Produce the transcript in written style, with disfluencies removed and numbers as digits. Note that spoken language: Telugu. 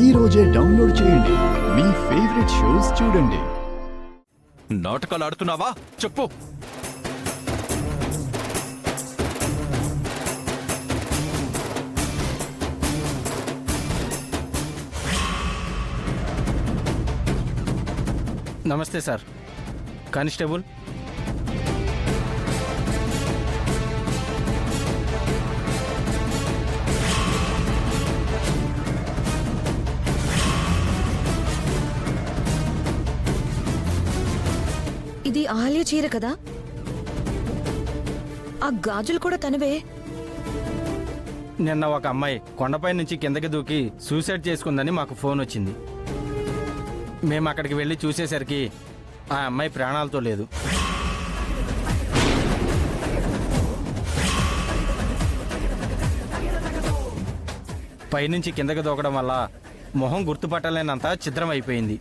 ఈ రోజే డౌన్లోడ్ చేయండి. మీ ఫేవరెట్ షోస్ చూడండి. నాటకాలు ఆడుతున్నావా? చెప్పు. నమస్తే సార్, కానిస్టేబుల్. ఇది ఆలియా చీర కదా? ఆ గాజులు కూడా తనవే. నిన్న ఒక అమ్మాయి కొండపై నుంచి కిందకి దూకి సూసైడ్ చేసుకుందని మాకు ఫోన్ వచ్చింది. మేము అక్కడికి వెళ్ళి చూసేసరికి ఆ అమ్మాయి ప్రాణాలతో లేదు. పైనుంచి కిందకి దూకడం వల్ల మొహం గుర్తుపట్టలేనంత ఛిద్రం అయిపోయింది.